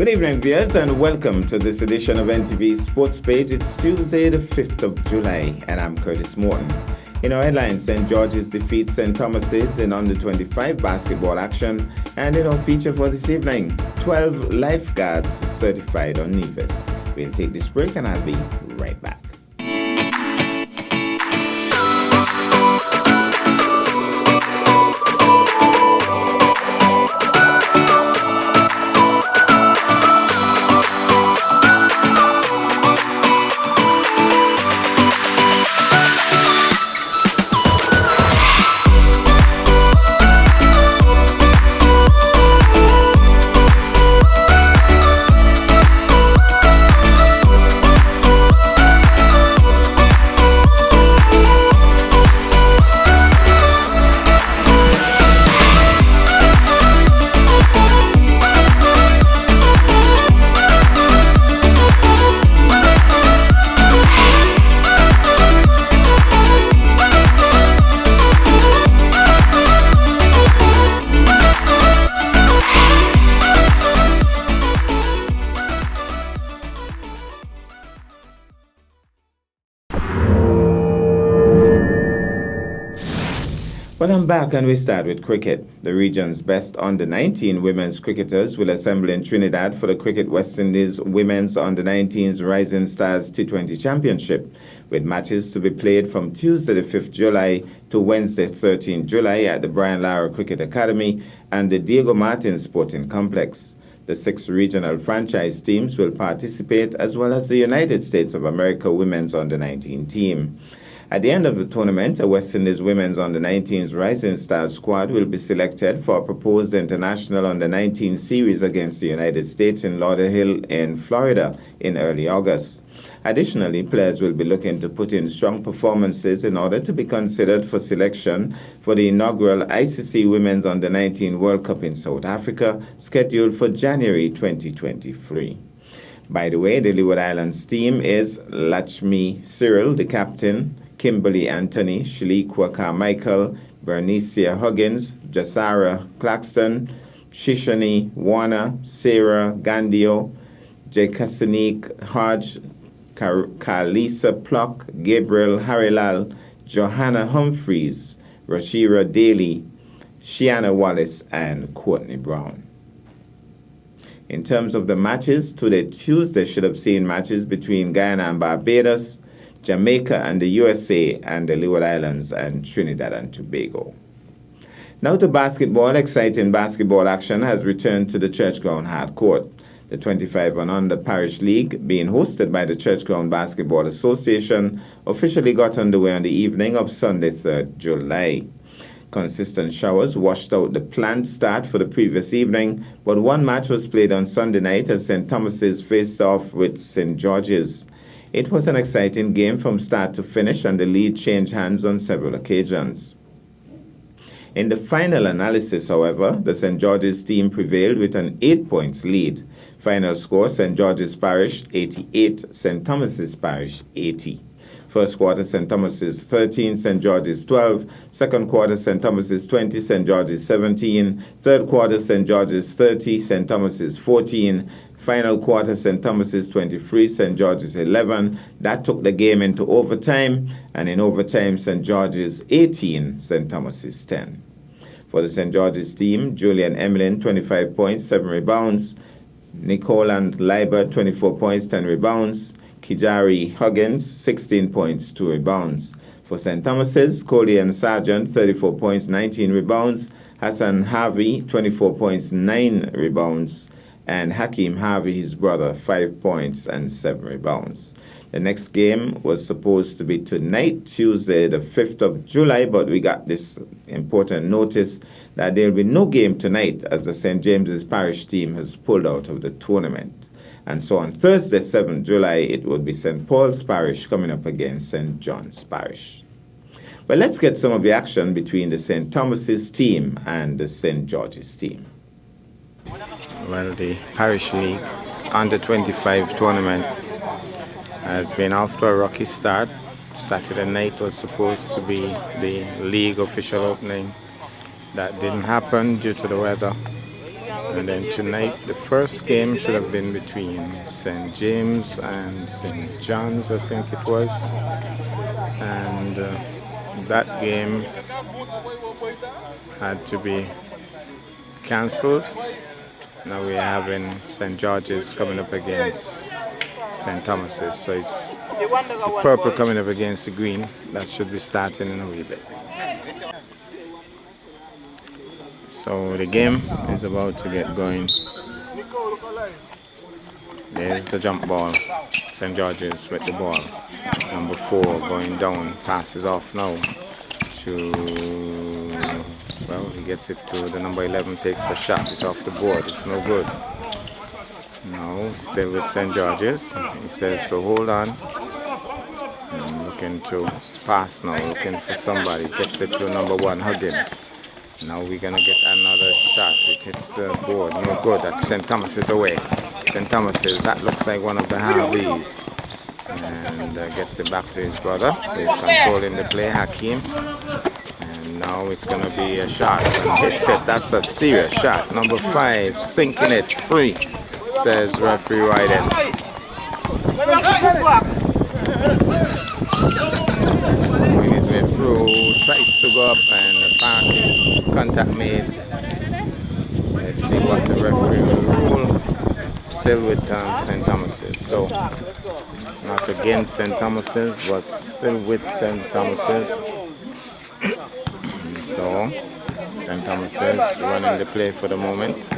Good evening, viewers, and welcome to this edition of NTV Sports Page. It's Tuesday, the 5th of July, and I'm Curtis Morton. In our headlines, St. George's defeats St. Thomas's in under-25 basketball action, and in our feature for this evening, 12 lifeguards certified on Nevis. We'll take this break, and I'll be right back. Well, I'm back and we start with cricket. The region's best under-19 women's cricketers will assemble in Trinidad for the Cricket West Indies Women's Under-19's Rising Stars T20 Championship, with matches to be played from Tuesday the 5th July to Wednesday 13th July at the Brian Lara Cricket Academy and the Diego Martin Sporting Complex. The 6 regional franchise teams will participate, as well as the United States of America Women's Under-19 team. At the end of the tournament, a West Indies Women's Under-19's Rising Stars squad will be selected for a proposed International Under-19 series against the United States in Lauderhill in Florida in early August. Additionally, players will be looking to put in strong performances in order to be considered for selection for the inaugural ICC Women's Under-19 World Cup in South Africa, scheduled for January 2023. By the way, the Leeward Islands team is Lachmi Cyril, the captain, Kimberly Anthony, Shaliqua Carmichael, Bernicia Huggins, Jasara Claxton, Shishani Warner, Sarah Gandio, Jekasanique Hodge, Kalisa Pluck, Gabriel Harilal, Johanna Humphreys, Rashira Daly, Shiana Wallace, and Courtney Brown. In terms of the matches, today Tuesday should have seen matches between Guyana and Barbados, Jamaica and the USA, and the Leeward Islands and Trinidad and Tobago. Now to basketball. Exciting basketball action has returned to the Churchground Hard Court. The 25 and under Parish League, being hosted by the Churchground Basketball Association, officially got underway on the evening of Sunday, 3rd July. Consistent showers washed out the planned start for the previous evening, but one match was played on Sunday night as St. Thomas's faced off with St. George's. It was an exciting game from start to finish, and the lead changed hands on several occasions. In the final analysis, however, the St. George's team prevailed with an 8-point lead. Final score, St. George's Parish 88, St. Thomas's Parish 80. First quarter, St. Thomas's 13, St. George's 12. Second quarter, St. Thomas's 20, St. George's 17. Third quarter, St. George's 30, St. Thomas's 14. Final quarter, St. Thomas's 23, St. George's 11. That took the game into overtime, and in overtime, St. George's 18, St. Thomas's 10. For the St. George's team, Julian Emlyn, 25 points, 7 rebounds. Nicole and Liber, 24 points, 10 rebounds. Kijari Huggins, 16 points, 2 rebounds. For St. Thomas's, Coley and Sargent, 34 points, 19 rebounds. Hassan Harvey, 24 points, 9 rebounds. And Hakeem Harvey, his brother, 5 points and 7 rebounds. The next game was supposed to be tonight, Tuesday, the 5th of July, but we got this important notice that there will be no game tonight as the St. James's Parish team has pulled out of the tournament. And so on Thursday, 7th July, it will be St. Paul's Parish coming up against St. John's Parish. But let's get some of the action between the St. Thomas's team and the St. George's team. Well, the Parish League Under-25 tournament has been off to a rocky start. Saturday night was supposed to be the league official opening. That didn't happen due to the weather. And then tonight, the first game should have been between St. James and St. John's, I think it was. And that game had to be cancelled. Now we're having St. George's coming up against St. Thomas's. So it's the purple coming up against the green. That should be starting in a wee bit. So the game is about to get going. There's the jump ball. St. George's with the ball. Number 4 going down. Passes off now to, well, he gets it to the number 11, takes a shot. It's off the board. It's no good. No, still with St. George's. He says to hold on. I'm looking to pass now, looking for somebody. Gets it to number 1, Huggins. Now we're going to get another shot. It hits the board. No good. That St. Thomas's away. St. Thomas's, that looks like one of the Harveys. And gets it back to his brother. He's controlling the play, Hakeem. And now it's going to be a shot. And hits it. That's a serious shot. Number 5, sinking it free, says referee Ryden. Going his way through, tries to go up and contact made. Let's see what the referee will rule. Still with St. Thomas's. So not against St. Thomas's, but still with St. Thomas's. So St. Thomas's running the play for the moment.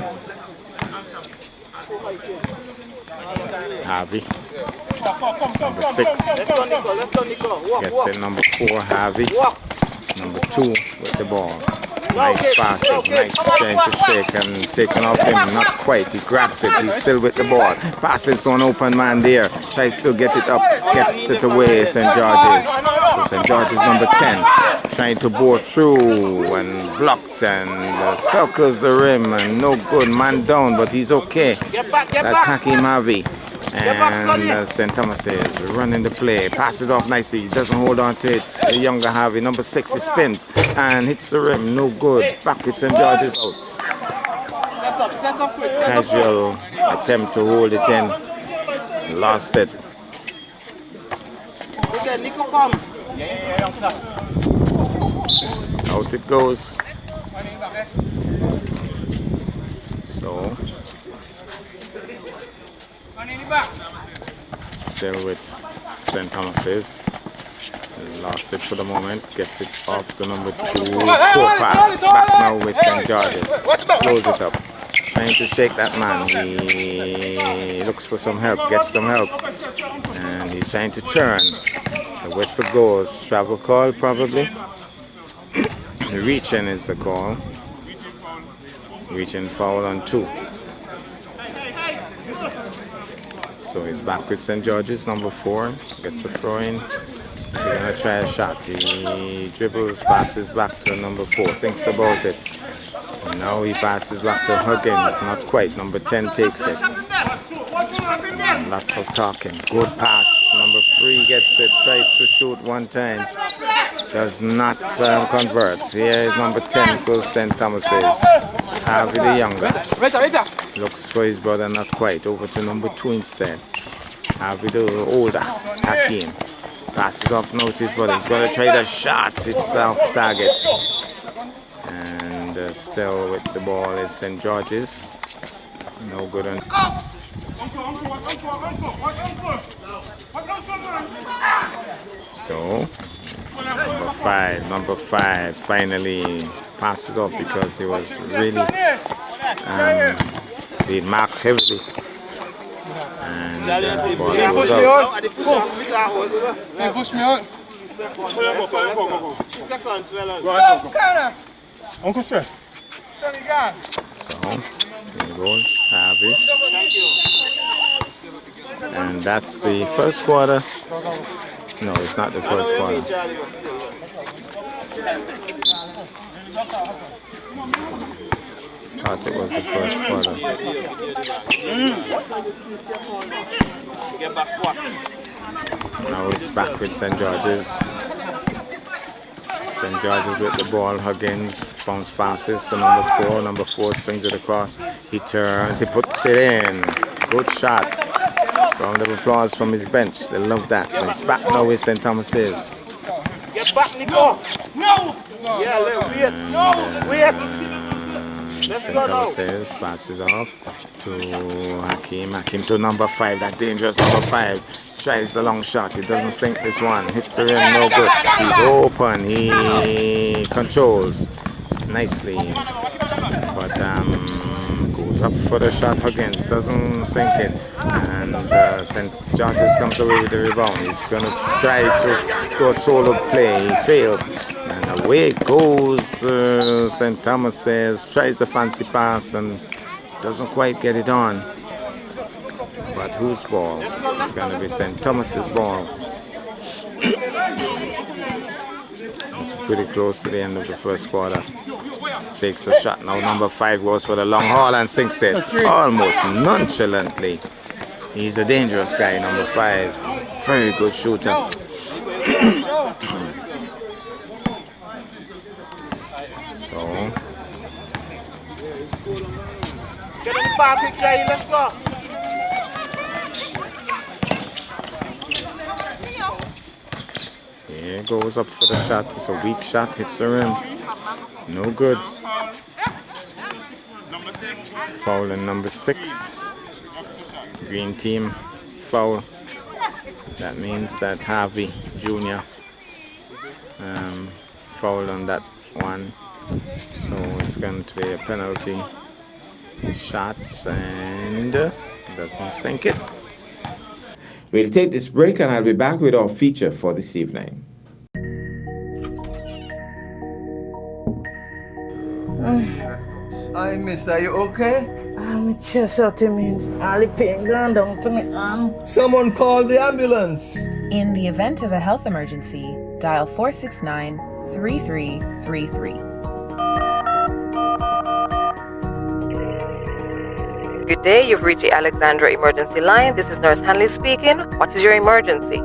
Harvey, number 6, gets it. Number 4, Harvey. Number 2 with the ball. Nice passes, nice trying to shake and taken off him, not quite. He grabs it, he's still with the ball. Passes to an open man there, tries to get it up, gets it away, St. George's. So St. George's number 10, trying to bore through and blocked and circles the rim and no good, man down, but he's okay. That's Hakeem Harvey. And St. Thomas is running the play, passes off nicely, he doesn't hold on to it. The younger Harvey, number 6, he spins and hits the rim, no good. Back with St. George's out. Casual attempt to hold it in, lost it. Out it goes. So still with St. Thomas's. Lost it for the moment. Gets it off the number 2. Poor pass. Back now with St. George's. Slows it up. Trying to shake that man. He looks for some help. Gets some help. And he's trying to turn. The whistle goes. Travel call probably. Reaching is the call. Reaching foul on 2. So he's back with St. George's, number 4, gets a throw in. He's going to try a shot. He dribbles, passes back to number 4, thinks about it. And now he passes back to Huggins, not quite. Number 10 takes it. And lots of talking. Good pass. Number 3 gets it, tries to shoot one time. Does not convert. Here is number 10, goes St. Thomas's. Harvey the younger. Looks for his brother, not quite. Over to number 2 instead. Harvey the older, Hakeem. Passes off now to his brother. He's going to try the shot. It's off target. And still with the ball is St. George's. No good on. So number five finally passes off because he was really being marked heavily. And the ball goes out. Push me out. Uncle Sir. So here goes Harvey. And that's the first quarter. No, it's not the first quarter. Thought it was the first quarter. Now it's back with St. George's. St. George's with the ball. Huggins bounce passes to number 4. Number 4 swings it across. He turns, he puts it in. Good shot. Round of applause from his bench. They love that. But it's back now with St. Thomas's. Get back, Nico. No. Yeah, wait. No. Wait. Let's St. go now. Thomas's passes off to Hakim. Hakim to number 5. That dangerous number 5. Tries the long shot. He doesn't sink this one. Hits the rim. No good. He's open. He controls nicely. But goes up for the shot. Huggins doesn't sink it. And St. George's comes away with the rebound. He's going to try to go solo play. He fails. And away goes St. Thomas's. Tries the fancy pass and doesn't quite get it on. But whose ball? It's going to be St. Thomas's ball. It's pretty close to the end of the first quarter. Takes a shot now. Number 5 goes for the long haul and sinks it almost nonchalantly. He's a dangerous guy, number 5. Very good shooter. So, Get in the bar, quick, Jay. Let's go. here goes up for the shot. It's a weak shot. Hits the rim. No good. Foul in number 6. Green team foul. That means that Harvey Jr. Fouled on that one. So it's going to be a penalty. Shots and doesn't sink it. We'll take this break and I'll be back with our feature for this evening. Hi, miss, are you okay? I'm just out to me. All the pain gone down to me arm. Someone call the ambulance. In the event of a health emergency, dial 469-3333. Good day, you've reached the Alexandra Emergency Line. This is Nurse Hanley speaking. What is your emergency?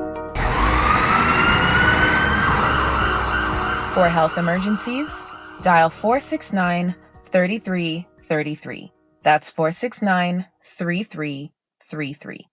For health emergencies, dial 469-3333. That's 469-3333.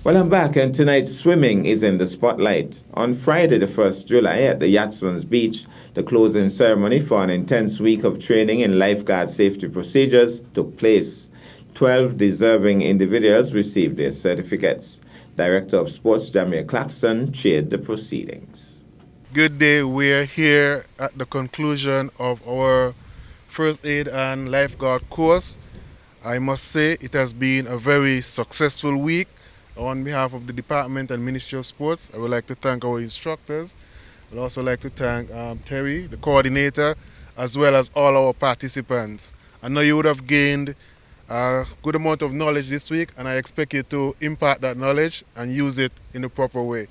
Well, I'm back, and tonight's swimming is in the spotlight. On Friday, the 1st July, at the Yachtsman's Beach, the closing ceremony for an intense week of training in lifeguard safety procedures took place. 12 deserving individuals received their certificates. Director of Sports Jamir Claxton chaired the proceedings. Good day. We're here at the conclusion of our first aid and lifeguard course. I must say it has been a very successful week. On behalf of the Department and Ministry of Sports, I would like to thank our instructors. I would also like to thank Terry, the coordinator, as well as all our participants. I know you would have gained a good amount of knowledge this week, and I expect you to impart that knowledge and use it in the proper way.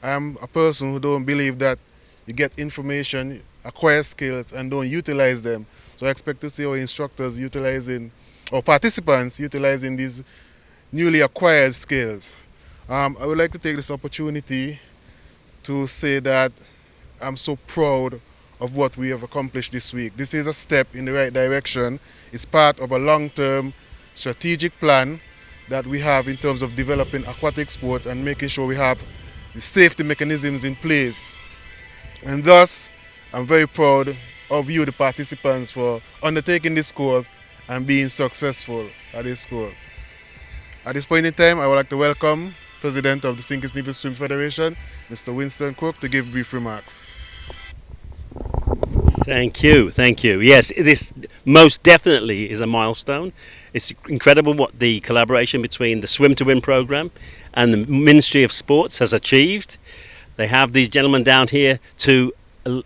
I am a person who don't believe that you get information, acquire skills, and don't utilize them. So I expect to see our instructors utilizing, or participants utilizing these newly acquired skills. I would like to take this opportunity to say that I'm so proud of what we have accomplished this week. This is a step in the right direction. It's part of a long-term strategic plan that we have in terms of developing aquatic sports and making sure we have the safety mechanisms in place. And thus, I'm very proud of you, the participants, for undertaking this course and being successful at this course. At this point in time, I would like to welcome President of the St. Kitts Nevis Swim Federation, Mr. Winston Cook, to give brief remarks. Thank you. Yes, this most definitely is a milestone. It's incredible what the collaboration between the Swim to Win program and the Ministry of Sports has achieved. They have these gentlemen down here to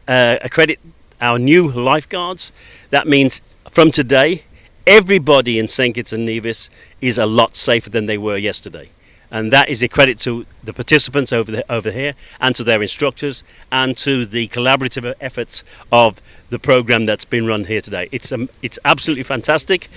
accredit our new lifeguards. That means from today, everybody in St. Kitts and Nevis is a lot safer than they were yesterday. And that is a credit to the participants over here and to their instructors and to the collaborative efforts of the program that's been run here today. It's absolutely fantastic.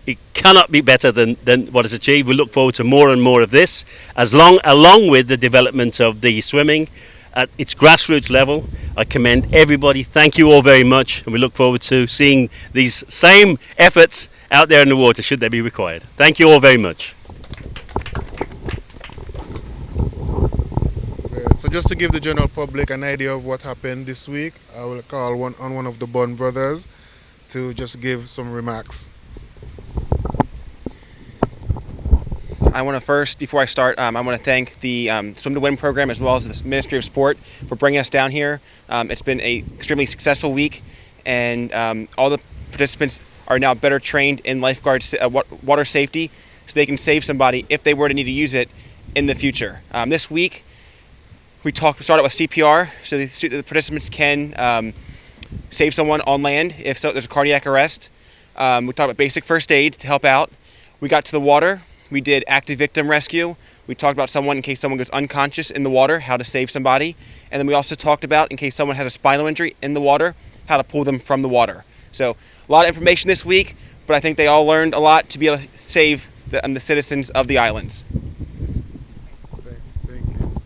it cannot be better than what is achieved. We look forward to more and more of this, along with the development of the swimming at its grassroots level. I commend everybody. Thank you all very much, and we look forward to seeing these same efforts out there in the water should they be required. Thank you all very much. So just to give the general public an idea of what happened this week, I will call one of the Bond brothers to just give some remarks. I want to first, before I start, I want to thank the Swim to Win program as well as the Ministry of Sport for bringing us down here. It's been an extremely successful week, and all the participants are now better trained in lifeguard water safety, so they can save somebody if they were to need to use it in the future. This week, we started with CPR, so the participants can save someone on land if there's a cardiac arrest. We talked about basic first aid to help out. We got to the water. We did active victim rescue. We talked about someone in case someone goes unconscious in the water, how to save somebody. And then we also talked about in case someone has a spinal injury in the water, how to pull them from the water. So a lot of information this week, but I think they all learned a lot to be able to save the citizens of the islands. Thank you.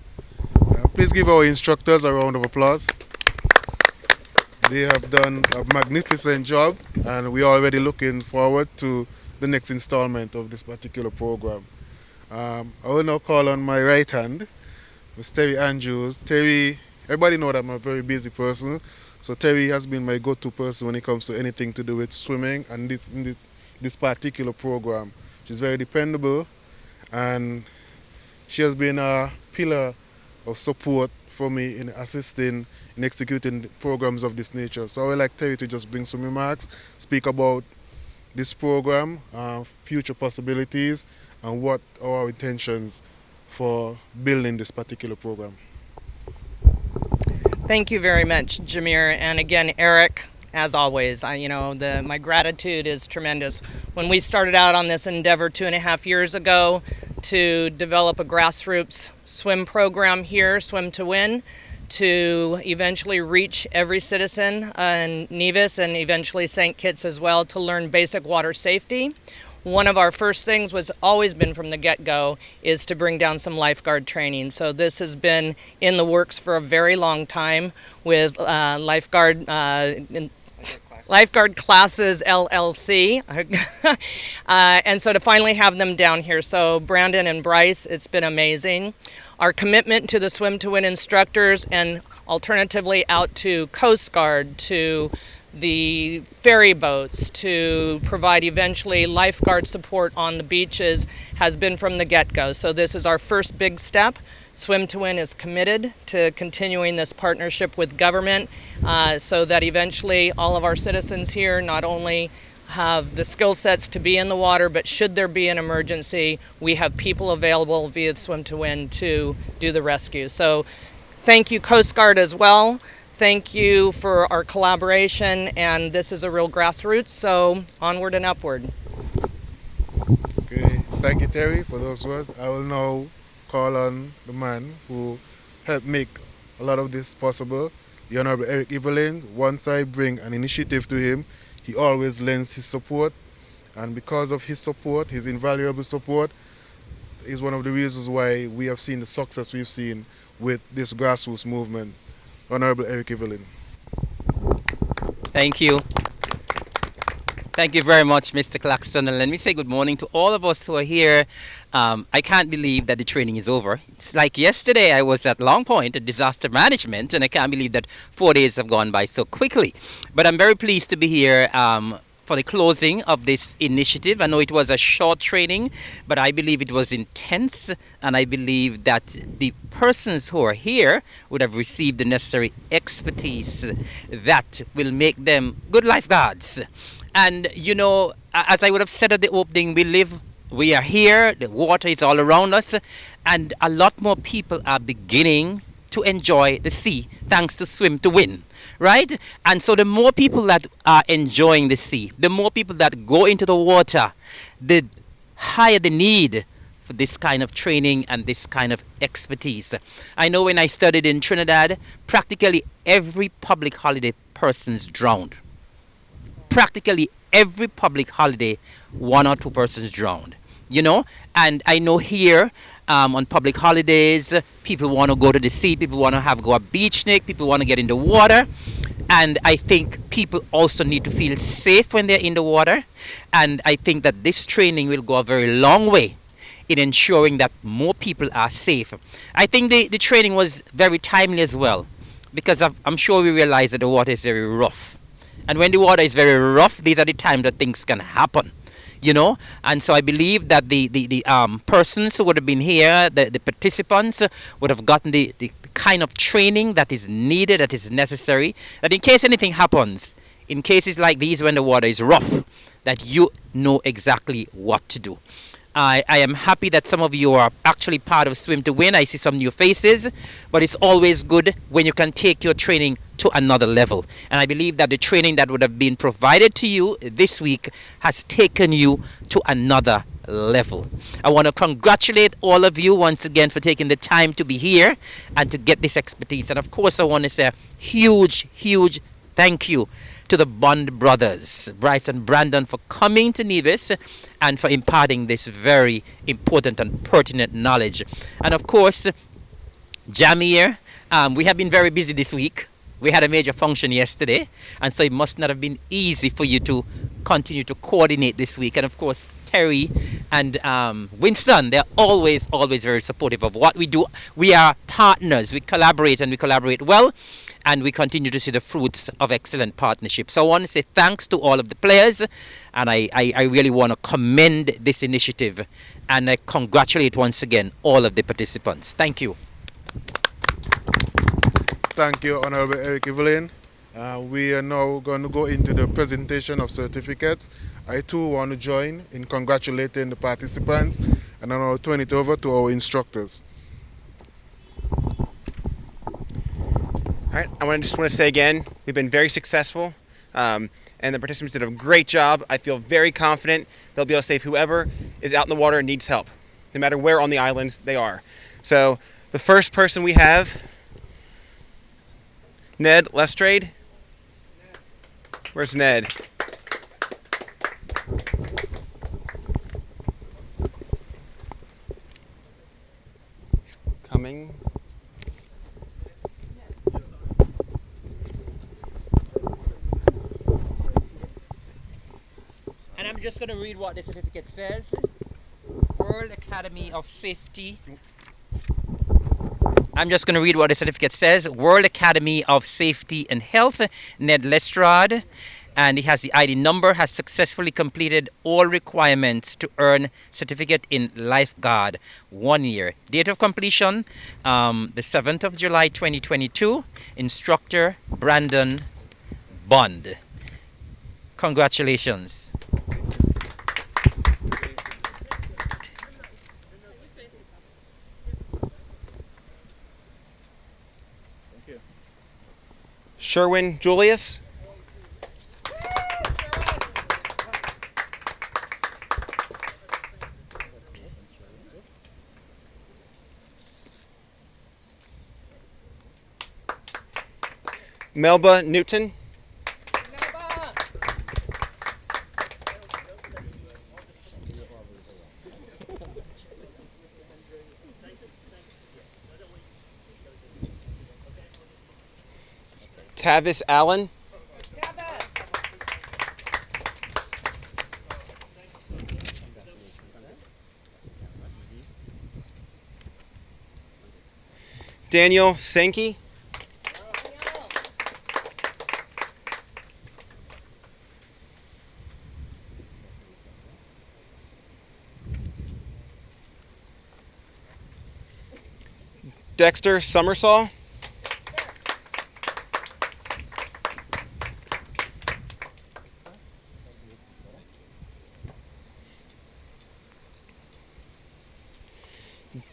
Please give our instructors a round of applause. They have done a magnificent job, and we are already looking forward to the next installment of this particular program. I will now call on my right hand, Ms. Terry Andrews. Terry, everybody knows that I'm a very busy person, so Terry has been my go-to person when it comes to anything to do with swimming and this particular program. She's very dependable, and she has been a pillar of support for me in assisting in executing programs of this nature. So I would like Terry to just bring some remarks, speak about this program, future possibilities, and what are our intentions for building this particular program. Thank you very much, Jameer, and again, Eric. As always, my gratitude is tremendous. When we started out on this endeavor 2.5 years ago to develop a grassroots swim program here, Swim to Win, to eventually reach every citizen in Nevis and eventually St. Kitts as well to learn basic water safety. One of our first things was always been from the get-go is to bring down some lifeguard training. So this has been in the works for a very long time with Lifeguard Classes LLC. And so to finally have them down here. So Brandon and Bryce, it's been amazing. Our commitment to the Swim to Win instructors and alternatively out to Coast Guard, to the ferry boats, to provide eventually lifeguard support on the beaches has been from the get-go. So this is our first big step. Swim to Win is committed to continuing this partnership with government so that eventually all of our citizens here not only have the skill sets to be in the water, but should there be an emergency, we have people available via Swim to Win to do the rescue. So thank you, Coast Guard, as well. Thank you for our collaboration, and this is a real grassroots, so onward and upward. Okay, thank you, Terry, for those words. I will now call on the man who helped make a lot of this possible, the Honorable Eric Evelyn. Once I bring an initiative to him, he always lends his support, and because of his support, his invaluable support, is one of the reasons why we have seen the success we've seen with this grassroots movement. Honorable Eric Evelyn. Thank you. Thank you very much, Mr. Claxton. And let me say good morning to all of us who are here. I can't believe that the training is over. It's like yesterday I was at Long Point at disaster management, and I can't believe that 4 days have gone by so quickly. But I'm very pleased to be here for the closing of this initiative. I know it was a short training, but I believe it was intense, and I believe that the persons who are here would have received the necessary expertise that will make them good lifeguards. And as I would have said at the opening, we are here, the water is all around us, and a lot more people are beginning to enjoy the sea thanks to Swim to Win, right? And so the more people that are enjoying the sea, the more people that go into the water, the higher the need for this kind of training and this kind of expertise. I know when I studied in Trinidad, practically every public holiday person's drowned. Practically every public holiday, 1 or 2 persons drowned. You know, and I know here on public holidays, people want to go to the sea, people want to go a beach night, people want to get in the water. And I think people also need to feel safe when they're in the water. And I think that this training will go a very long way in ensuring that more people are safe. I think the training was very timely as well, because I'm sure we realize that the water is very rough. And when the water is very rough, these are the times that things can happen. You know, and so I believe that the persons who would have been here, the participants would have gotten the kind of training that is needed, that is necessary, that in case anything happens, in cases like these when the water is rough, that you know exactly what to do. I am happy that some of you are actually part of Swim to Win. I see some new faces, but it's always good when you can take your training to another level. And I believe that the training that would have been provided to you this week has taken you to another level. I want to congratulate all of you once again for taking the time to be here and to get this expertise. And of course, I want to say a huge, huge thank you to the Bond brothers, Bryce and Brandon, for coming to Nevis and for imparting this very important and pertinent knowledge. And of course, Jamir, we have been very busy this week. We had a major function yesterday, and so it must not have been easy for you to continue to coordinate this week. And of course, Terry and Winston, they're always very supportive of what we do. We are partners. We collaborate, and we collaborate well, and we continue to see the fruits of excellent partnership. So I want to say thanks to all of the players, and I really want to commend this initiative, and I congratulate once again all of the participants. Thank you. Thank you, Honorable Eric Evelyn. We are now going to go into the presentation of certificates. I too want to join in congratulating the participants, and then I'll turn it over to our instructors. All right, I just want to say again, we've been very successful, and the participants did a great job. I feel very confident they'll be able to save whoever is out in the water and needs help, no matter where on the islands they are. So the first person we have, Ned Lestrade. Where's Ned? He's coming. And I'm just going to read what the certificate says. World Academy of Safety. I'm just going to read what the certificate says. World Academy of Safety and Health, Ned Lestrade. And he has the ID number, has successfully completed all requirements to earn certificate in lifeguard 1 year. Date of completion, the 7th of July 2022. Instructor, Brandon Bond. Congratulations. Sherwin Julius. Melba Newton. Tavis Allen. Daniel Sankey. Dexter Summersall.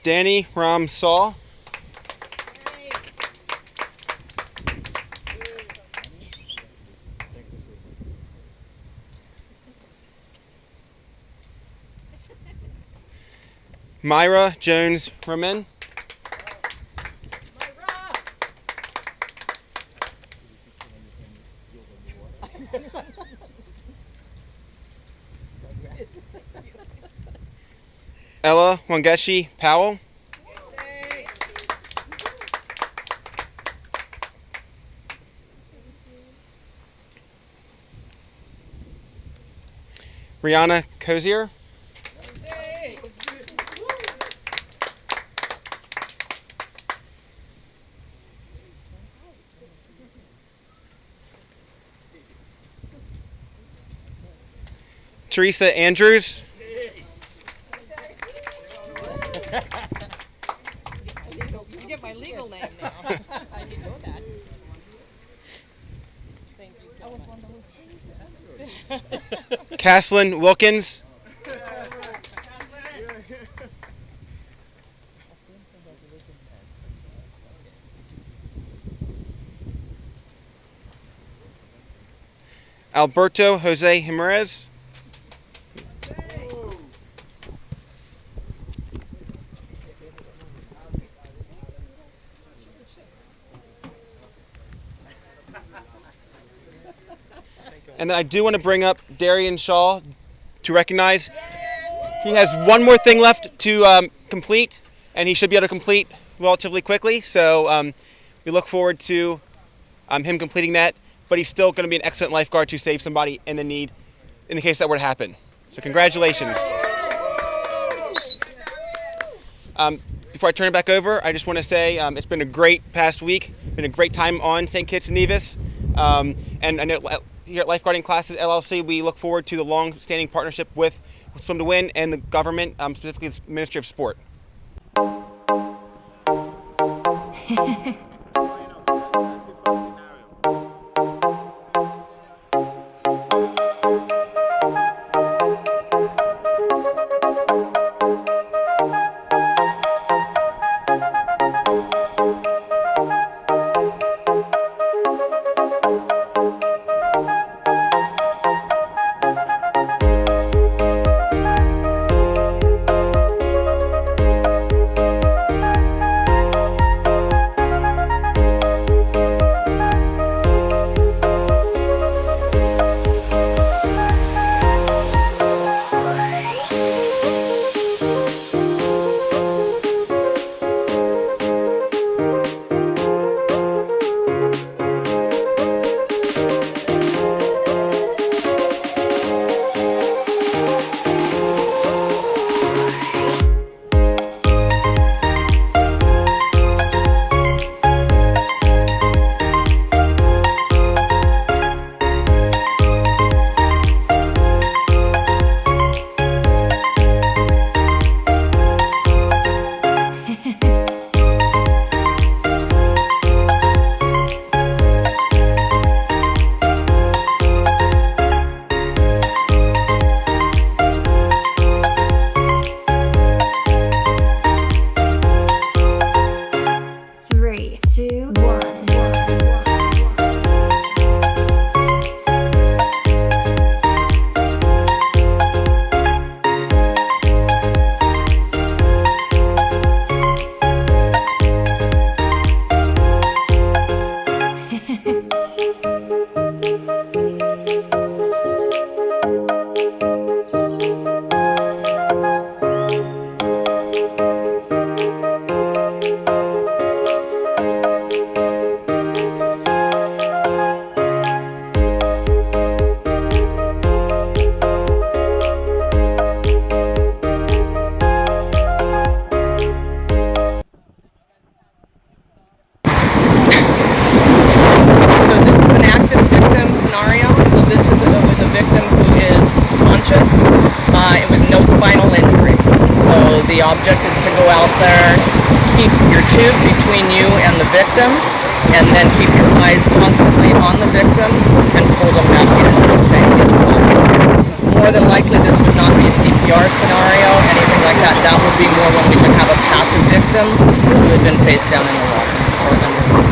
Danny Ram Saw. Myra Jones Ramin. Ella Wangeshi Powell. Rihanna Cozier. Teresa Andrews. You get my legal name now. I didn't know that. Thank you. Caslin Wilkins. Alberto Jose Jimenez. And then I do want to bring up Darian Shaw to recognize. He has one more thing left to complete, and he should be able to complete relatively quickly. So we look forward to him completing that. But he's still going to be an excellent lifeguard to save somebody in the need in the case that were to happen. So congratulations. Before I turn it back over, I just want to say it's been a great past week. Been a great time on St. Kitts and Nevis. And I know here at Lifeguarding Classes LLC, we look forward to the long-standing partnership with Swim to Win and the government, specifically the Ministry of Sport. The object is to go out there, keep your tube between you and the victim, and then keep your eyes constantly on the victim and pull them back in. More than likely this would not be a CPR scenario, anything like that. That would be more when we would have a passive victim who had been face down in the water or underwater.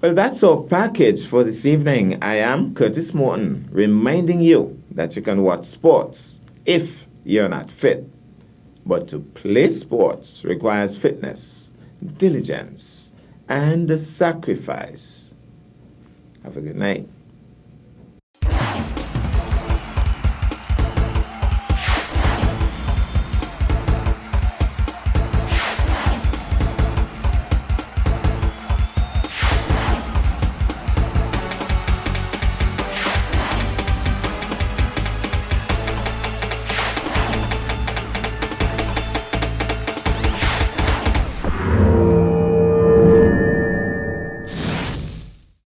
Well, that's our package for this evening. I am Curtis Morton, reminding you that you can watch sports if you're not fit. But to play sports requires fitness, diligence, and sacrifice. Have a good night.